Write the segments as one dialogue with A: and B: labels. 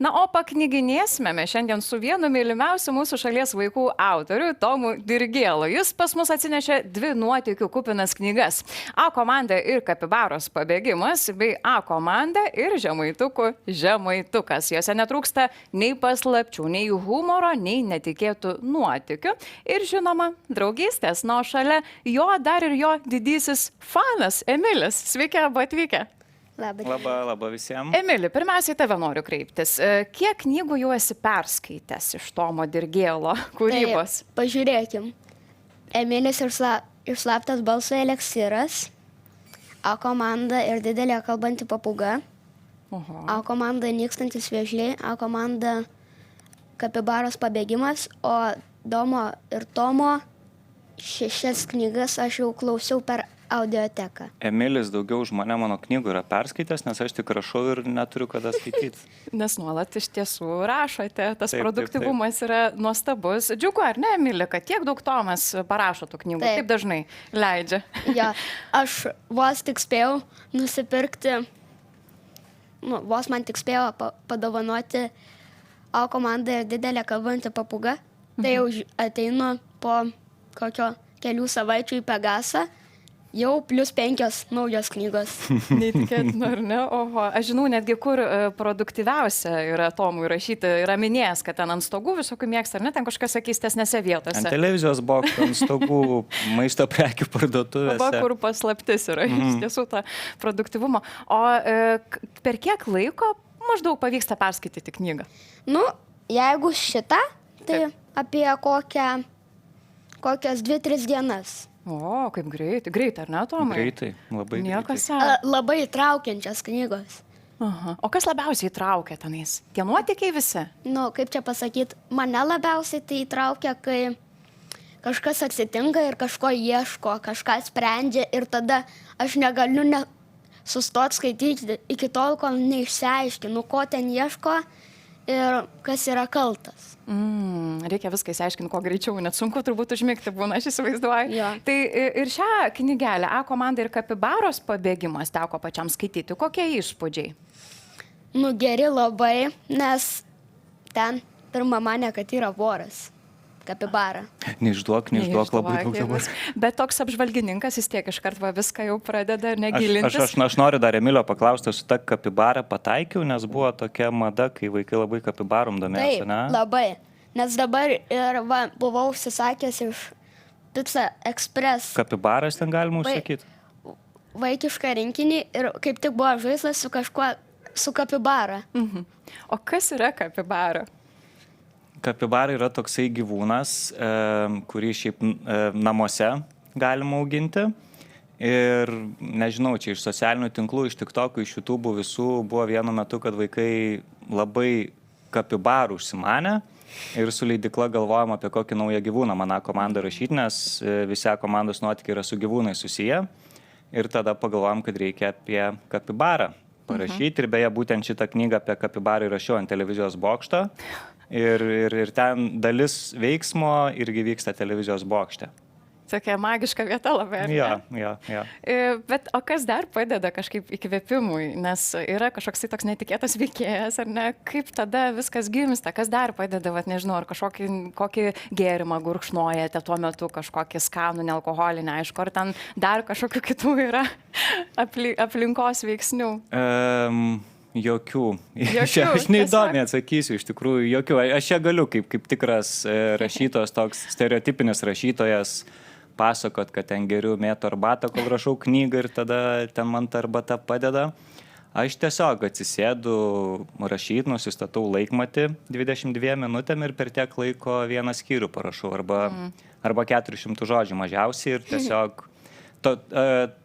A: Na, o paknyginėsime mes šiandien su vienu mylimiausiu mūsų šalies vaikų autoriu, Tomu Dirgėlu. Jis pas mus atsinešė 2 nuotykių kupinas knygas. A komanda ir Kapibaros pabėgimas, bei A komanda ir Žemaitukų žemaitukas. Jose netrūksta nei paslapčių, nei humoro, nei netikėtų nuotykių. Ir žinoma, draugystės. Na, o šalia jo dar ir jo didysis fanas Emilis. Sveiki, abu atvykę.
B: Labą visiems.
A: Emili, pirmiausiai tave noriu kreiptis. Kiek knygų jau esi perskaitęs iš Tomo Dirgėlo kūrybos?
C: Tai, pažiūrėkim. Emilis ir slaptas balso eliksiras, A komanda ir didelė kalbanti papūga, A komanda nykstantis vėžliai, A komanda Kapibaros pabėgimas, o Domo ir Tomo 6 knygas aš jau klausiau per audioteką.
B: Emilis daugiau už mane mano knygų yra perskaitęs, nes aš tik rašau ir neturiu kada skaityti.
A: Nes nuolat iš tiesų rašote, tas produktyvumas yra nuostabus. Džiugu, ar ne, Emili, kad tiek daug Tomas parašo tų knygų, taip dažnai leidžia?
C: Ja, aš vos tik spėjau nusipirkti, vos man tik spėjo padovanoti A komandą ir didelę kalbantį papūgą. Tai jau ateinu po kokio kelių savaičių į Pegasą. Jau +5 naujos knygos.
A: Neįtikėtina, ar ne? Oho, aš žinau netgi, kur produktyviausia yra Tomui rašyti. Yra minėjęs, kad ten ant stogų visokių mėgsta, ar ne, ten kažkokiose keistesnėse vietose.
B: Ant televizijos bokšto, ant stogų, maisto prekių parduotuvėse.
A: Va, kur paslaptis yra iš tiesų to produktyvumo. O per kiek laiko maždaug pavyksta perskaityti knygą?
C: Nu, jeigu šitą, tai apie kokias 2-3 dienas.
A: O, kaip greitai. Greitai, ar ne, Tomai?
B: Greitai, labai
A: Niekas
B: greitai.
C: Labai įtraukiančios knygos.
A: Aha. O kas labiausiai įtraukia tenais? Tie nuotykiai visi?
C: Nu, kaip čia pasakyti, mane labiausiai tai įtraukia, kai kažkas atsitinka ir kažko ieško, kažką sprendžia ir tada aš negaliu sustoti skaityti iki tol, kol neišsiaiškinu, ko ten ieško ir kas yra kaltas.
A: Reikia viską įsiaiškinti, kuo greičiau, net sunku turbūt užmigti būna, aš įsivaizduoju.
C: Jo.
A: Tai ir šią knygelę A komanda ir Kapibaros pabėgimas teko pačiam skaityti. Kokie įspūdžiai?
C: Nu, geri labai, nes ten pirma mane, kad yra voras. Kapibara.
B: Neišduok labai daug dabar.
A: Bet toks apžvalgininkas vis tiek iškart viską jau pradeda negilintis.
B: Aš noriu dar Emilio paklausti, su ta kapibara pataikiau, nes buvo tokia mada, kai vaikai labai kapibarom domėjosi, ne?
C: Taip, labai. Nes dabar ir buvau užsisakęs iš Pizza Express.
B: Kapibaras ten galima užsakyti?
C: Vaikišką rinkinį ir kaip tik buvo žaislas su kapibara.
A: O kas yra kapibara?
B: Kapibara yra toksai gyvūnas, kurį šiaip namuose galima auginti. Ir nežinau, čia iš socialinių tinklų, iš TikTokų, iš YouTube visų buvo vienu metu, kad vaikai labai kapibarų užsimanė. Ir su leidykla galvojom apie kokį naują gyvūną man A komandą rašyti, nes visi A komandos nuotykiai yra su gyvūnai susiję. Ir tada pagalvojom, kad reikia apie kapibarą parašyti. Ir beje, būtent šitą knygą apie kapibarą rašiau ant televizijos bokšto. Ir ten dalis veiksmo irgi vyksta televizijos bokšte.
A: Tokia magiška vieta labai.
B: Jo.
A: Bet o kas dar padeda kažkaip įkvėpimui? Nes yra kažkoks toks netikėtas veikėjas, ar ne? Kaip tada viskas gimsta? Kas dar padeda, nežinau, ar kokį gėrimą gurkšnojate tuo metu, kažkokį skanų, nealkoholinį, neaišku, ar ten dar kažkokių kitų yra aplinkos veiksnių?
B: Jokių. Aš neįdomiai atsakysiu, iš tikrųjų, jokių. Aš čia galiu kaip tikras rašytojas, toks stereotipinis rašytojas, pasakot, kad ten geriu mėtų arbatą, kol rašau knygą ir tada ten man ta arbata padeda. Aš tiesiog atsisėdu rašyti, nusistatau laikmatį 22 minutėm ir per tiek laiko vieną skyrių parašau arba 400 žodžių mažiausiai ir tiesiog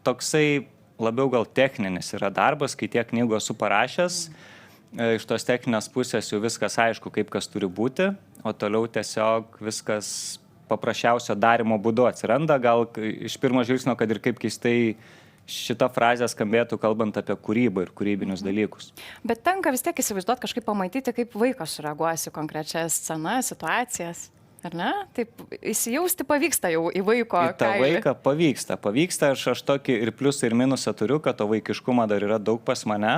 B: toksai labiau gal techninis yra darbas, kai tiek knygų esu parašęs, iš tos techninės pusės jau viskas aišku, kaip kas turi būti, o toliau tiesiog viskas paprasčiausio darimo būdu atsiranda, gal iš pirmo žvilgsnio, kad ir kaip keistai šita frazė skambėtų, kalbant apie kūrybą ir kūrybinius dalykus.
A: Bet tenka vis tiek įsivaizduoti, kažkaip pamatyti, kaip vaikas sureaguosi konkrečias scenas, situacijas. ar ne? Taip, įsijausti pavyksta jau į vaiko
B: į tą
A: kailį.
B: vaiką pavyksta, aš tokį ir pliusą ir minusą turiu, kad to vaikiškumo dar yra daug pas mane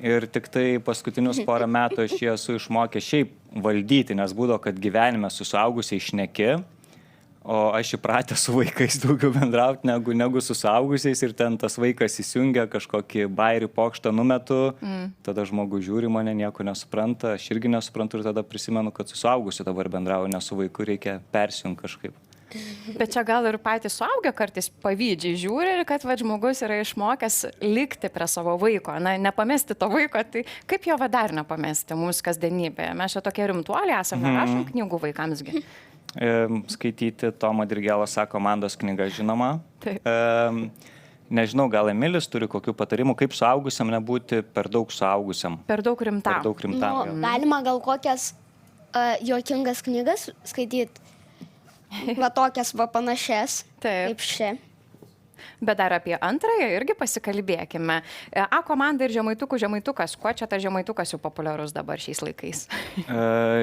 B: ir tik tai paskutinius porą metų aš jį esu išmokęs šiaip valdyti, nes būdavo, kad gyvenime su suaugusiai šneki, o aš įpratęs su vaikais daugiau bendrauti negu su suaugusiais ir ten tas vaikas įsijungia, kažkokį bairį pokštą numetu, tada žmogus žiūri mane, nieko nesupranta, aš irgi nesuprantu ir tada prisimenu, kad su suaugusiu dabar bendrauju, nes su vaiku reikia persijungti kažkaip.
A: Bet čia gal ir patys suaugę kartais pavydžiai žiūri ir kad žmogus yra išmokęs likti prie savo vaiko, na, nepamesti to vaiko, tai kaip jo dar nepamesti mūsų kasdienybėje? Mes čia tokie rimtuoliai esame, rašom knygų vaikamsgi.
B: Skaityti Tomo Dirgėlos komandos knygą, žinoma.
A: Taip.
B: Nežinau, gal Emilis turi kokių patarimų, kaip suaugusiam nebūti per daug suaugusiam.
A: Per daug rimtam.
B: Per daug rimtam.
C: Nu, galima gal kokias juokingas knygas skaityti, va tokias va panašias, kaip ši.
A: Bet dar apie antrąją irgi pasikalbėkime. A komanda ir žemaitukas. Kuo čia tas žemaitukas jau populiarus dabar šiais laikais?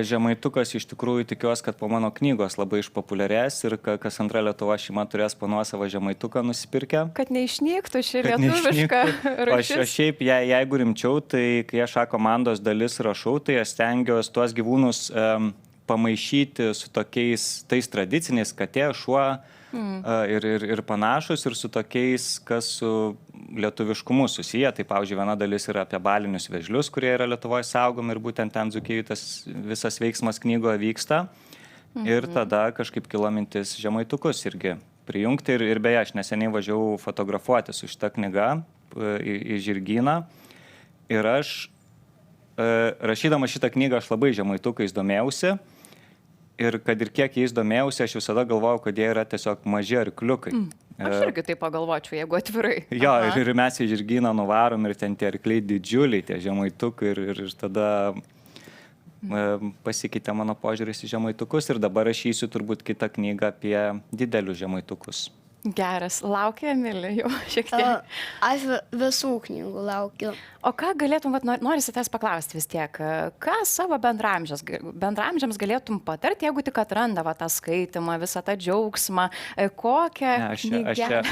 B: Žemaitukas iš tikrųjų tikiuosi, kad po mano knygos labai išpopuliarės ir kas antra Lietuva šeima turės po nuosavą žemaituką nusipirkę.
A: Kad neišnyktų ši lietuviška rūšis.
B: Aš šiaip, jeigu rimčiau, tai kai aš A komandos dalis rašau, tai aš stengiuosi tuos gyvūnus pamaišyti su tais tradiciniais, katė, šuo ir panašus, ir su tokiais, kas su lietuviškumu susiję. Tai, pavyzdžiui, viena dalis yra apie balinius vėžlius, kurie yra Lietuvoje saugomi ir būtent ten Dzūkijoj tas visas veiksmas knygoje vyksta. Ir tada kažkaip kilo mintis žemaitukus irgi prijungti. Ir beje, aš neseniai važiavau fotografuoti su šita knyga į Žirgyną. Ir aš, rašydama šitą knygą, aš labai žemaitukais domėjausi. Ir kad ir kiek jais domėjausi, aš visada galvojau, kad jie yra tiesiog maži arkliukai.
A: Aš irgi taip pagalvočiau, jeigu atvirai.
B: Jo, ir mes į Žirgyną nuvarom ir ten tie arkliai didžiuliai, tie žemaitukai. Ir tada pasikeitė mano požiūris į žemaitukus ir dabar rašysiu turbūt kitą knygą apie didelius žemaitukus.
A: Geras, laukia Emilė jau šiek tiek.
C: Aš visų knygų laukiu.
A: O ką galėtum, norisi tas paklausti vis tiek, ką savo bendramžiams galėtum patarti, jeigu tik atranda tą skaitimą, visą tą džiaugsmą, kokią knygą?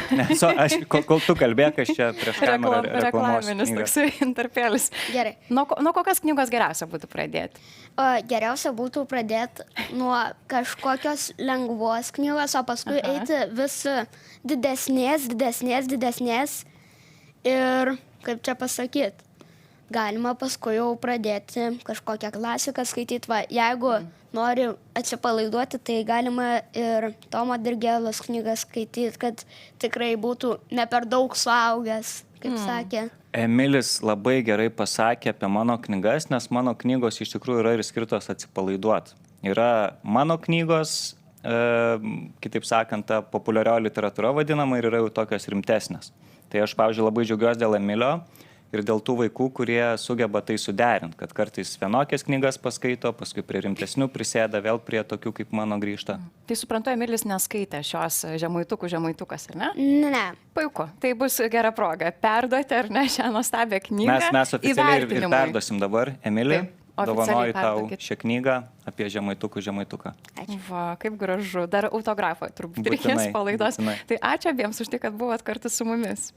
B: Kol tu kalbėk, aš čia prieš kamerą
A: reklaminis toksai interpelis.
C: Gerai.
A: Nuo kokios knygos geriausia būtų pradėti?
C: Geriausia būtų pradėti nuo kažkokios lengvos knygos, o paskui eiti vis didesnės ir, kaip čia pasakyti, galima paskui jau pradėti kažkokią klasiką skaityti. Va, jeigu nori atsipalaiduoti, tai galima ir Tomo Dirgėlos knygą skaityti, kad tikrai būtų ne per daug suaugęs, kaip sakė.
B: Emilis labai gerai pasakė apie mano knygas, nes mano knygos iš tikrųjų yra ir skirtos atsipalaiduoti. Yra mano knygos, kitaip sakant, ta populiarioji literatūra vadinama, ir yra jau tokios rimtesnės. Tai aš, pavyzdžiui, labai džiaugiuosi dėl Emilio ir dėl tų vaikų, kurie sugeba tai suderinti, kad kartais vienokias knygas paskaito, paskui prie rimtesnių prisėda, vėl prie tokių kaip mano grįžta.
A: Tai suprantu, Emilis neskaitė šios žemaitukas, ar ne?
C: Ne.
A: Puiku, tai bus gera proga perduoti, ar ne, šią nuostabią knygą.
B: Mes oficialiai ir perduosim dabar, Emilį. Dovanoju tau šią knygą apie žemaituką.
C: Ačiū.
A: Va, kaip gražu. Dar autografą turbūt reikės palaidos. Tai ačiū abiems už tai, kad buvot kartu su mumis.